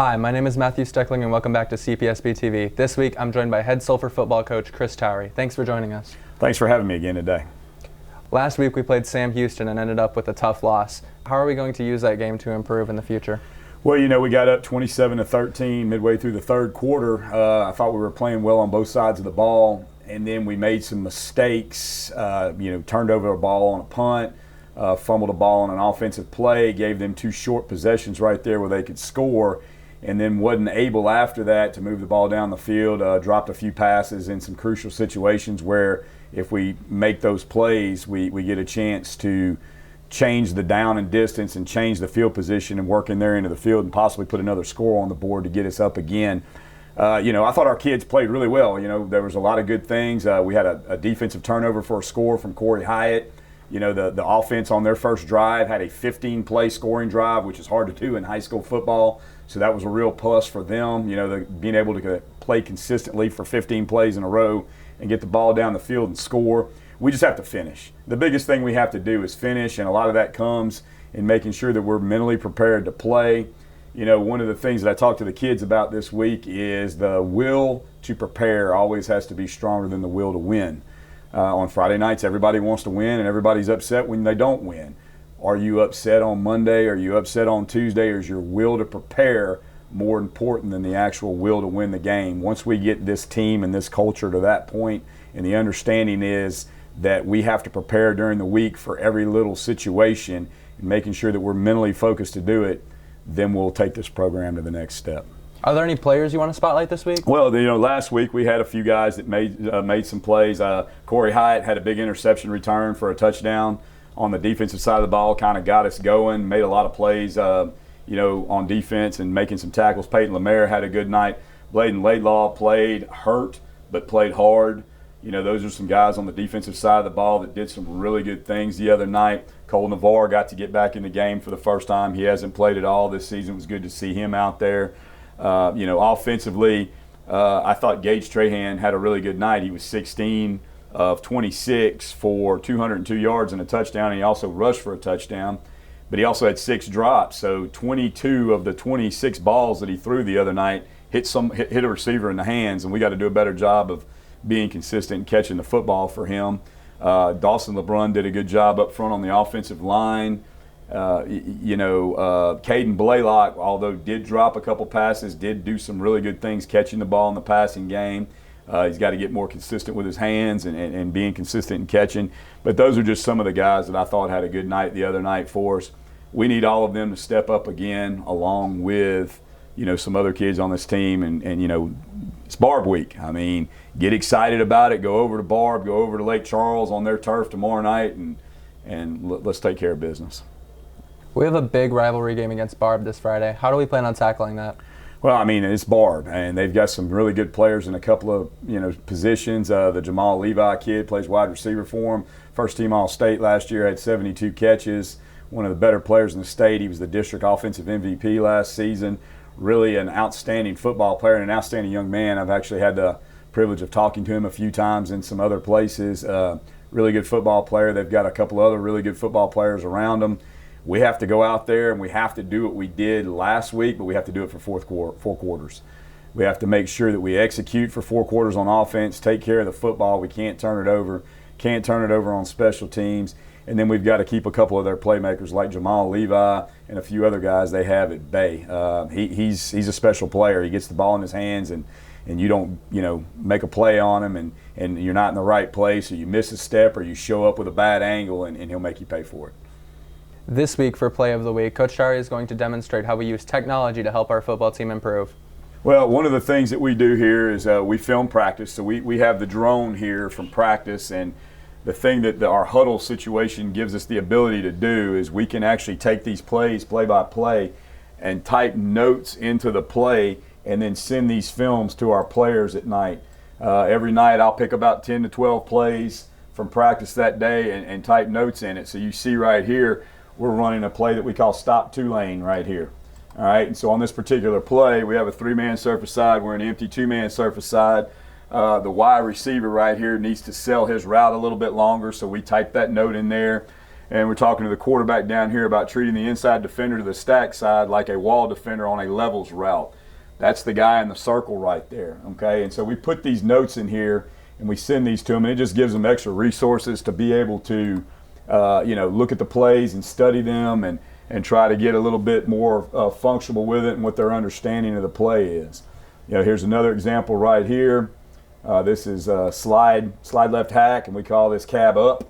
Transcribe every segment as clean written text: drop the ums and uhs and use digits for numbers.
Hi, my name is Matthew Steckling and welcome back to CPSB-TV. This week I'm joined by head Sulphur football coach Coach Towery. Thanks for joining us. Thanks for having me again today. Last week we played Sam Houston and ended up with a tough loss. How are we going to use that game to improve in the future? Well, you know, we got up 27-13 midway through the third quarter. I thought we were playing well on both sides of the ball, and then we made some mistakes. Turned over a ball on a punt, fumbled a ball on an offensive play, gave them two short possessions right there where they could score, and then wasn't able after that to move the ball down the field. Dropped a few passes in some crucial situations where if we make those plays, we get a chance to change the down and distance and change the field position and work in there into the field and possibly put another score on the board to get us up again. I thought our kids played really well. There was a lot of good things. We had a defensive turnover for a score from Corey Hyatt. The offense on their first drive had a 15-play scoring drive, which is hard to do in high school football. So that was a real plus for them, being able to play consistently for 15 plays in a row and get the ball down the field and score. We just have to finish. The biggest thing we have to do is finish, and a lot of that comes in making sure that we're mentally prepared to play. One of the things that I talked to the kids about this week is the will to prepare always has to be stronger than the will to win. On Friday nights, everybody wants to win, and everybody's upset when they don't win. Are you upset on Monday? Are you upset on Tuesday? Or is your will to prepare more important than the actual will to win the game? Once we get this team and this culture to that point, and the understanding is that we have to prepare during the week for every little situation and making sure that we're mentally focused to do it, then we'll take this program to the next step. Are there any players you want to spotlight this week? Well, last week we had a few guys that made some plays. Corey Hyatt had a big interception return for a touchdown on the defensive side of the ball, kind of got us going, made a lot of plays, on defense and making some tackles. Peyton Lemaire had a good night. Bladen Laidlaw played hurt but played hard. Those are some guys on the defensive side of the ball that did some really good things the other night. Cole Navarre got to get back in the game for the first time. He hasn't played at all this season. It was good to see him out there. Offensively, I thought Gage Trahan had a really good night. He was 16 of 26 for 202 yards and a touchdown, and he also rushed for a touchdown. But he also had 6 drops, so 22 of the 26 balls that he threw the other night hit a receiver in the hands, and we got to do a better job of being consistent and catching the football for him. Dawson LeBrun did a good job up front on the offensive line. Caden Blaylock, although did drop a couple passes, did do some really good things catching the ball in the passing game. He's got to get more consistent with his hands and being consistent in catching. But those are just some of the guys that I thought had a good night the other night for us. We need all of them to step up again, along with some other kids on this team. And it's Barbe week. I mean, get excited about it. Go over to Barbe. Go over to Lake Charles on their turf tomorrow night, and let's take care of business. We have a big rivalry game against Barbe this Friday. How do we plan on tackling that? Well, I mean, it's Barbe, and they've got some really good players in a couple of positions. The Jamal Levi kid plays wide receiver for him. First team All-State last year, had 72 catches. One of the better players in the state. He was the district offensive MVP last season. Really an outstanding football player and an outstanding young man. I've actually had the privilege of talking to him a few times in some other places. Really good football player. They've got a couple other really good football players around them. We have to go out there and we have to do what we did last week, but we have to do it for four quarters. We have to make sure that we execute for 4 quarters on offense, take care of the football. We can't turn it over. Can't turn it over on special teams. And then we've got to keep a couple of their playmakers like Jamal Levi and a few other guys they have at bay. He's a special player. He gets the ball in his hands and you don't make a play on him and you're not in the right place, or you miss a step, or you show up with a bad angle, and he'll make you pay for it. This week for Play of the Week, Coach Towery is going to demonstrate how we use technology to help our football team improve. Well, one of the things that we do here is we film practice. So we have the drone here from practice, and the thing that our huddle situation gives us the ability to do is we can actually take these plays play by play and type notes into the play and then send these films to our players at night. Every night I'll pick about 10 to 12 plays from practice that day and type notes in it. So you see right here, we're running a play that we call Stop Two-Lane right here. All right, and so on this particular play, we have a 3-man surface side. We're an empty 2-man surface side. The wide receiver right here needs to sell his route a little bit longer, so we type that note in there. And we're talking to the quarterback down here about treating the inside defender to the stack side like a wall defender on a levels route. That's the guy in the circle right there, okay? And so we put these notes in here and we send these to them, and it just gives them extra resources to be able to, look at the plays and study them and try to get a little bit more functional with it and what their understanding of the play is. Here's another example right here. This is slide left hack, and we call this cab up.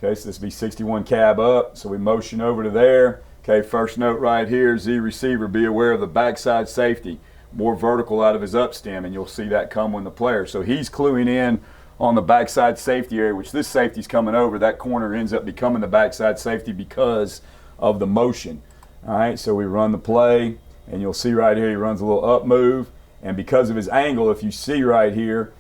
Okay, so this would be 61 cab up. So we motion over to there. Okay, first note right here, Z receiver, be aware of the backside safety. More vertical out of his up stem, and you'll see that come when the player. So he's cluing in on the backside safety area, which this safety's coming over. That corner ends up becoming the backside safety because of the motion. All right, so we run the play, and you'll see right here he runs a little up move, and because of his angle, if you see right here,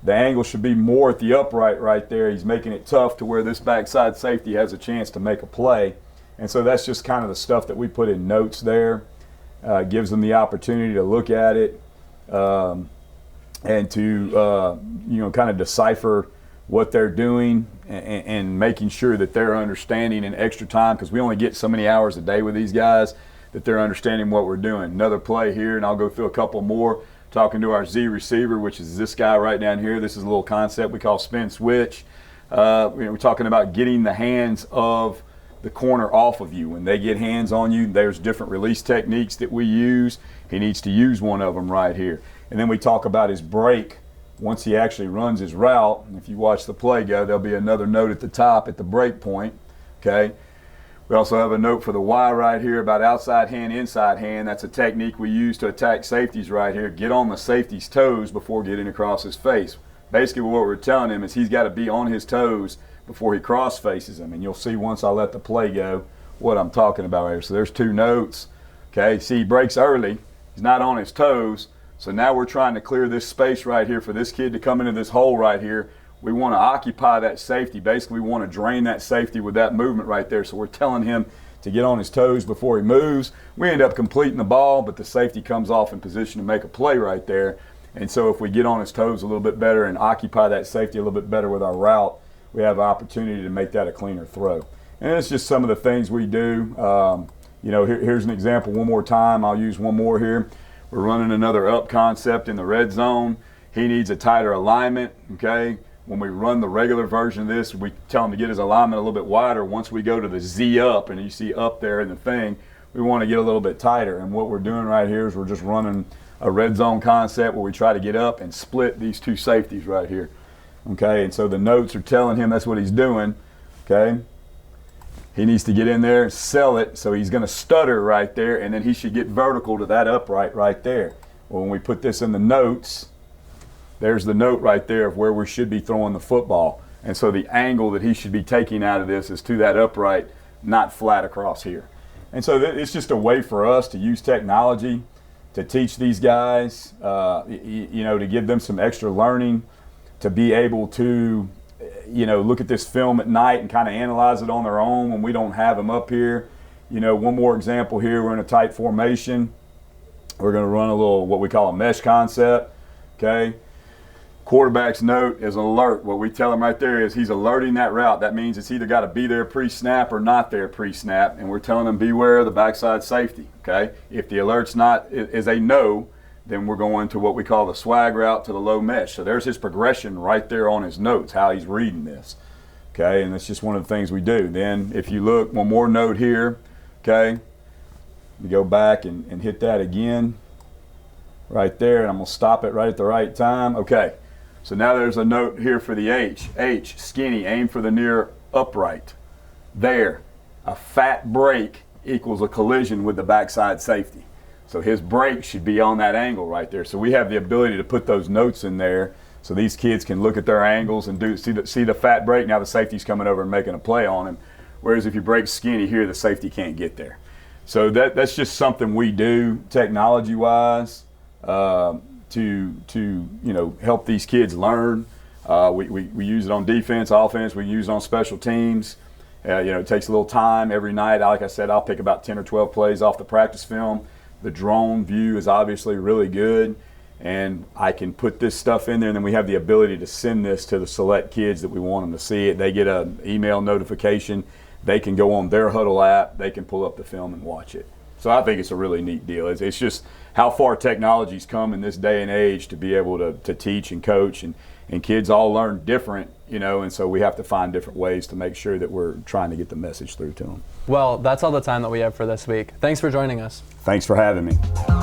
the angle should be more at the upright right there. He's making it tough to where this backside safety has a chance to make a play. And so that's just kind of the stuff that we put in notes there. Gives them the opportunity to look at it and to kind of decipher what they're doing and making sure that they're understanding in extra time, because we only get so many hours a day with these guys, that they're understanding what we're doing. Another play here, and I'll go through a couple more, talking to our Z receiver, which is this guy right down here. This is a little concept we call spin switch. We're talking about getting the hands of the corner off of you. When they get hands on you, there's different release techniques that we use. He needs to use one of them right here. And then we talk about his break once he actually runs his route. And if you watch the play go, there'll be another note at the top at the break point. Okay. We also have a note for the Y right here about outside hand, inside hand. That's a technique we use to attack safeties right here. Get on the safety's toes before getting across his face. Basically what we're telling him is he's got to be on his toes before he cross faces him, and you'll see once I let the play go what I'm talking about here. So there's two notes. Okay, see, he breaks early, he's not on his toes, so now we're trying to clear this space right here for this kid to come into this hole right here. We want to occupy that safety. Basically we want to drain that safety with that movement right there. So we're telling him to get on his toes before he moves. We end up completing the ball, but the safety comes off in position to make a play right there. And so if we get on his toes a little bit better and occupy that safety a little bit better with our route, we have an opportunity to make that a cleaner throw. And it's just some of the things we do. Here's an example one more time. I'll use one more here. We're running another up concept in the red zone. He needs a tighter alignment, okay? When we run the regular version of this, we tell him to get his alignment a little bit wider. Once we go to the Z up, and you see up there in the thing, we want to get a little bit tighter. And what we're doing right here is we're just running a red zone concept where we try to get up and split these two safeties right here. Okay, and so the notes are telling him that's what he's doing. Okay, he needs to get in there and sell it, so he's going to stutter right there, and then he should get vertical to that upright right there. Well, when we put this in the notes, there's the note right there of where we should be throwing the football. And so the angle that he should be taking out of this is to that upright, not flat across here. And so it's just a way for us to use technology to teach these guys, to give them some extra learning, to be able to, look at this film at night and kind of analyze it on their own when we don't have them up here. One more example here, we're in a tight formation. We're going to run a little, what we call a mesh concept, okay? Quarterback's note is alert. What we tell him right there is he's alerting that route. That means it's either got to be there pre-snap or not there pre-snap, and we're telling him beware of the backside safety, okay? If the alert's not, is a no, then we're going to what we call the swag route to the low mesh. So there's his progression right there on his notes, how he's reading this, okay? And that's just one of the things we do. Then if you look, one more note here, okay? You go back and hit that again right there, and I'm going to stop it right at the right time. Okay, so now there's a note here for the H. H, skinny, aim for the near upright. There, a fat break equals a collision with the backside safety. So his break should be on that angle right there. So we have the ability to put those notes in there so these kids can look at their angles and see the fat break. Now the safety's coming over and making a play on him. Whereas if you break skinny here, the safety can't get there. So that's just something we do technology-wise to help these kids learn. We use it on defense, offense. We use it on special teams. It takes a little time every night. Like I said, I'll pick about 10 or 12 plays off the practice film. The drone view is obviously really good, and I can put this stuff in there, and then we have the ability to send this to the select kids that we want them to see it. They get an email notification they can go on their Huddle app, they can pull up the film and watch it. So I think it's a really neat deal. It's just how far technology's come in this day and age to be able to teach and coach, and kids all learn different, and so we have to find different ways to make sure that we're trying to get the message through to them. Well, that's all the time that we have for this week. Thanks for joining us. Thanks for having me.